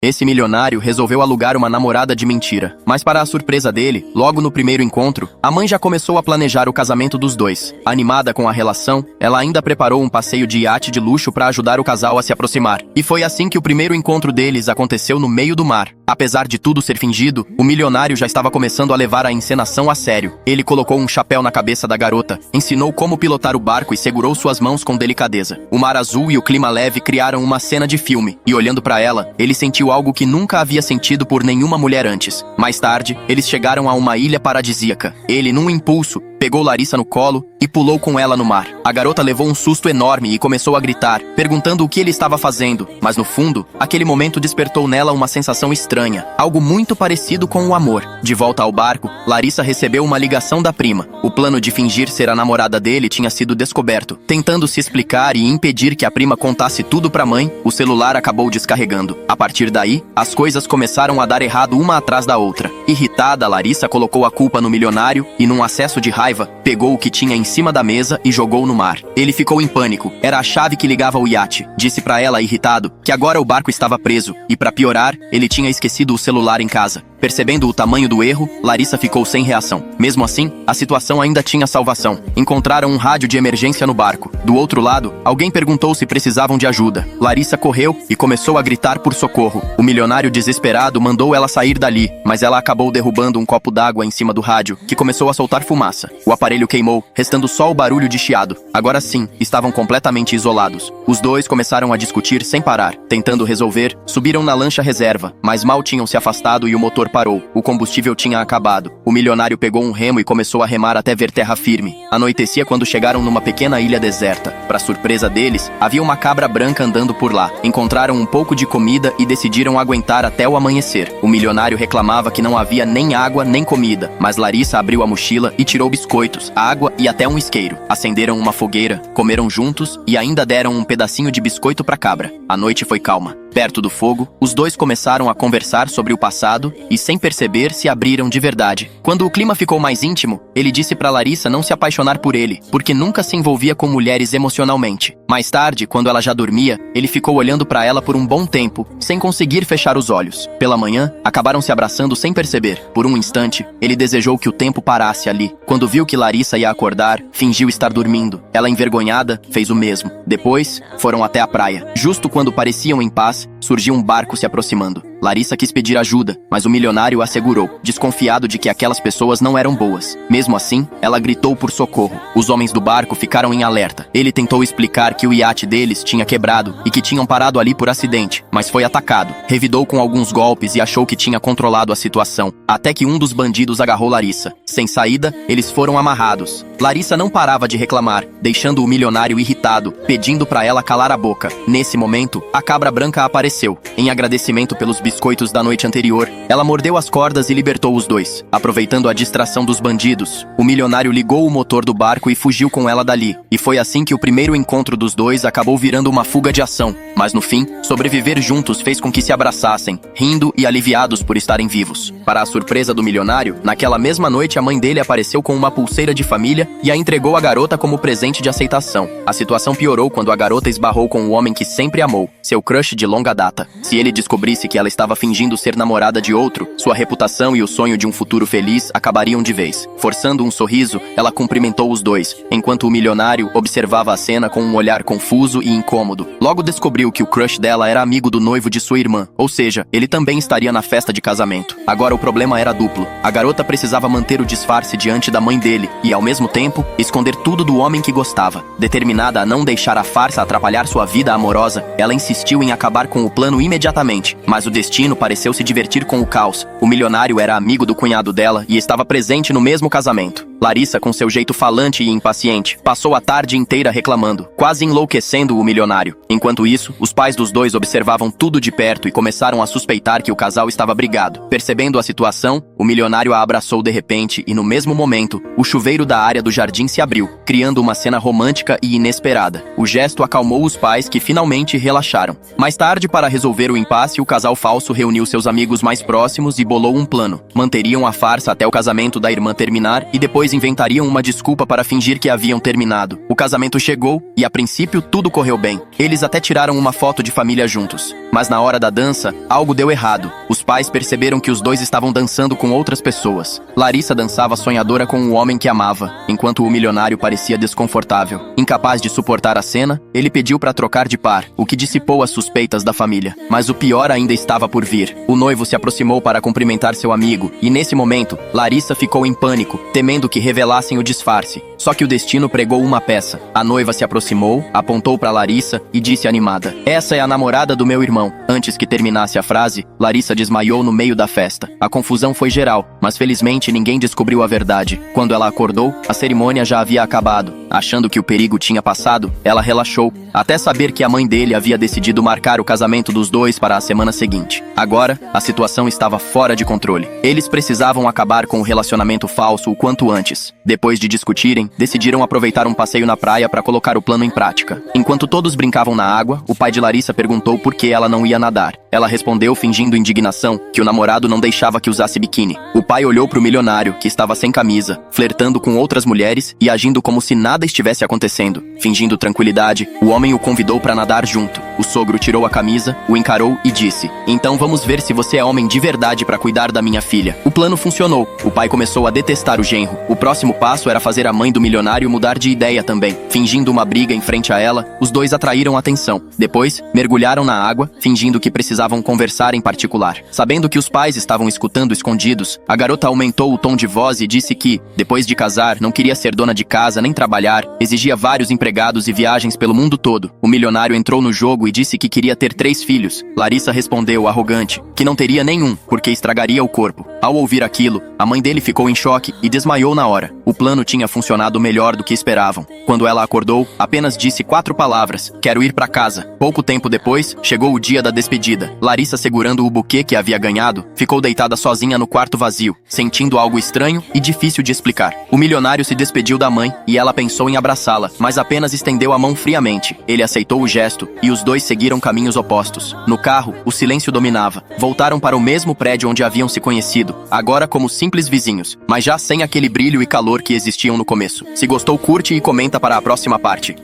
Esse milionário resolveu alugar uma namorada de mentira. Mas para a surpresa dele, logo no primeiro encontro, a mãe já começou a planejar o casamento dos dois. Animada com a relação, ela ainda preparou um passeio de iate de luxo para ajudar o casal a se aproximar. E foi assim que o primeiro encontro deles aconteceu no meio do mar. Apesar de tudo ser fingido, o milionário já estava começando a levar a encenação a sério. Ele colocou um chapéu na cabeça da garota, ensinou como pilotar o barco e segurou suas mãos com delicadeza. O mar azul e o clima leve criaram uma cena de filme, e olhando para ela, ele sentiu algo que nunca havia sentido por nenhuma mulher antes. Mais tarde, eles chegaram a uma ilha paradisíaca. Ele, num impulso, pegou Larissa no colo e pulou com ela no mar. A garota levou um susto enorme e começou a gritar, perguntando o que ele estava fazendo, mas no fundo, aquele momento despertou nela uma sensação estranha, algo muito parecido com o amor. De volta ao barco, Larissa recebeu uma ligação da prima. O plano de fingir ser a namorada dele tinha sido descoberto. Tentando se explicar e impedir que a prima contasse tudo pra mãe, o celular acabou descarregando. A partir daí, as coisas começaram a dar errado uma atrás da outra. Irritada, Larissa colocou a culpa no milionário e, num acesso de raiva, pegou o que tinha em cima da mesa e jogou no mar. Ele ficou em pânico. Era a chave que ligava o iate. Disse pra ela, irritado, que agora o barco estava preso e, pra piorar, ele tinha esquecido o celular em casa. Percebendo o tamanho do erro, Larissa ficou sem reação. Mesmo assim, a situação ainda tinha salvação. Encontraram um rádio de emergência no barco. Do outro lado, alguém perguntou se precisavam de ajuda. Larissa correu e começou a gritar por socorro. O milionário desesperado mandou ela sair dali, mas ela acabou derrubando um copo d'água em cima do rádio, que começou a soltar fumaça. O aparelho queimou, restando só o barulho de chiado. Agora sim, estavam completamente isolados. Os dois começaram a discutir sem parar. Tentando resolver, subiram na lancha reserva, mas mal tinham se afastado e o motor parou. O combustível tinha acabado. O milionário pegou um remo e começou a remar até ver terra firme. Anoitecia quando chegaram numa pequena ilha deserta. Para surpresa deles, havia uma cabra branca andando por lá. Encontraram um pouco de comida e decidiram aguentar até o amanhecer. O milionário reclamava que não havia nem água nem comida, mas Larissa abriu a mochila e tirou biscoitos, água e até um isqueiro. Acenderam uma fogueira, comeram juntos e ainda deram um pedacinho de biscoito para a cabra. A noite foi calma. Perto do fogo, os dois começaram a conversar sobre o passado e, sem perceber, se abriram de verdade. Quando o clima ficou mais íntimo, ele disse para Larissa não se apaixonar por ele, porque nunca se envolvia com mulheres emocionalmente. Mais tarde, quando ela já dormia, ele ficou olhando para ela por um bom tempo, sem conseguir fechar os olhos. Pela manhã, acabaram se abraçando sem perceber. Por um instante, ele desejou que o tempo parasse ali. Quando viu que Larissa ia acordar, fingiu estar dormindo. Ela, envergonhada, fez o mesmo. Depois, foram até a praia. Justo quando pareciam em paz, surgiu um barco se aproximando. Larissa quis pedir ajuda, mas o milionário a segurou, desconfiado de que aquelas pessoas não eram boas. Mesmo assim, ela gritou por socorro. Os homens do barco ficaram em alerta. Ele tentou explicar que o iate deles tinha quebrado e que tinham parado ali por acidente, mas foi atacado. Revidou com alguns golpes e achou que tinha controlado a situação, até que um dos bandidos agarrou Larissa. Sem saída, eles foram amarrados. Larissa não parava de reclamar, deixando o milionário irritado, pedindo para ela calar a boca. Nesse momento, a cabra branca apareceu. Em agradecimento pelos biscoitos da noite anterior, ela mordeu as cordas e libertou os dois. Aproveitando a distração dos bandidos, o milionário ligou o motor do barco e fugiu com ela dali. E foi assim que o primeiro encontro dos dois acabou virando uma fuga de ação. Mas no fim, sobreviver juntos fez com que se abraçassem, rindo e aliviados por estarem vivos. Para a surpresa do milionário, naquela mesma noite a mãe dele apareceu com uma pulseira de família e a entregou à garota como presente de aceitação. A situação piorou quando a garota esbarrou com o homem que sempre amou, seu crush de longa data. Se ele descobrisse que ela estava fingindo ser namorada de outro, sua reputação e o sonho de um futuro feliz acabariam de vez. Forçando um sorriso, ela cumprimentou os dois, enquanto o milionário observava a cena com um olhar confuso e incômodo. Logo descobriu que o crush dela era amigo do noivo de sua irmã, ou seja, ele também estaria na festa de casamento. Agora o problema era duplo. A garota precisava manter o disfarce diante da mãe dele e, ao mesmo tempo, esconder tudo do homem que gostava. Determinada a não deixar a farsa atrapalhar sua vida amorosa, ela insistiu em acabar com o plano imediatamente, mas o destino pareceu se divertir com o caos. O milionário era amigo do cunhado dela e estava presente no mesmo casamento. Larissa, com seu jeito falante e impaciente, passou a tarde inteira reclamando, quase enlouquecendo o milionário. Enquanto isso, os pais dos dois observavam tudo de perto e começaram a suspeitar que o casal estava brigado. Percebendo a situação, o milionário a abraçou de repente e, no mesmo momento, o chuveiro da área do jardim se abriu, criando uma cena romântica e inesperada. O gesto acalmou os pais, que finalmente relaxaram. Mais tarde, para resolver o impasse, o casal falso reuniu seus amigos mais próximos e bolou um plano. Manteriam a farsa até o casamento da irmã terminar e depois dois inventariam uma desculpa para fingir que haviam terminado. O casamento chegou e, a princípio, tudo correu bem. Eles até tiraram uma foto de família juntos. Mas na hora da dança, algo deu errado. Os pais perceberam que os dois estavam dançando com outras pessoas. Larissa dançava sonhadora com o homem que amava, enquanto o milionário parecia desconfortável. Incapaz de suportar a cena, ele pediu para trocar de par, o que dissipou as suspeitas da família. Mas o pior ainda estava por vir. O noivo se aproximou para cumprimentar seu amigo, e nesse momento, Larissa ficou em pânico, temendo que revelassem o disfarce. Só que o destino pregou uma peça. A noiva se aproximou, apontou para Larissa e disse animada: "Essa é a namorada do meu irmão." Antes que terminasse a frase, Larissa desmaiou no meio da festa. A confusão foi geral, mas felizmente ninguém descobriu a verdade. Quando ela acordou, a cerimônia já havia acabado. Achando que o perigo tinha passado, ela relaxou, até saber que a mãe dele havia decidido marcar o casamento dos dois para a semana seguinte. Agora, a situação estava fora de controle. Eles precisavam acabar com o relacionamento falso o quanto antes. Depois de discutirem, decidiram aproveitar um passeio na praia para colocar o plano em prática. Enquanto todos brincavam na água, o pai de Larissa perguntou por que ela não ia nadar. Ela respondeu, fingindo indignação, que o namorado não deixava que usasse biquíni. O pai olhou para o milionário, que estava sem camisa, flertando com outras mulheres e agindo como se nada estivesse acontecendo. Fingindo tranquilidade, o homem o convidou para nadar junto. O sogro tirou a camisa, o encarou e disse: "Então vamos ver se você é homem de verdade para cuidar da minha filha." O plano funcionou. O pai começou a detestar o genro. O próximo passo era fazer a mãe do milionário mudar de ideia também. Fingindo uma briga em frente a ela, os dois atraíram atenção. Depois, mergulharam na água, fingindo que precisavam conversar em particular. Sabendo que os pais estavam escutando escondidos, a garota aumentou o tom de voz e disse que, depois de casar, não queria ser dona de casa nem trabalhar, exigia vários empregados e viagens pelo mundo todo. O milionário entrou no jogo e disse que queria ter 3 filhos. Larissa respondeu, arrogante, que não teria nenhum, porque estragaria o corpo. Ao ouvir aquilo, a mãe dele ficou em choque e desmaiou na hora. O plano tinha funcionado melhor do que esperavam. Quando ela acordou, apenas disse 4 palavras: "Quero ir para casa." Pouco tempo depois, chegou o dia da despedida. Larissa, segurando o buquê que havia ganhado, ficou deitada sozinha no quarto vazio, sentindo algo estranho e difícil de explicar. O milionário se despediu da mãe e ela pensou em abraçá-la, mas apenas estendeu a mão friamente. Ele aceitou o gesto e os dois seguiram caminhos opostos. No carro, o silêncio dominava. Voltaram para o mesmo prédio onde haviam se conhecido, agora como simples vizinhos, mas já sem aquele brilho e calor que existiam no começo. Se gostou, curte e comenta para a próxima parte.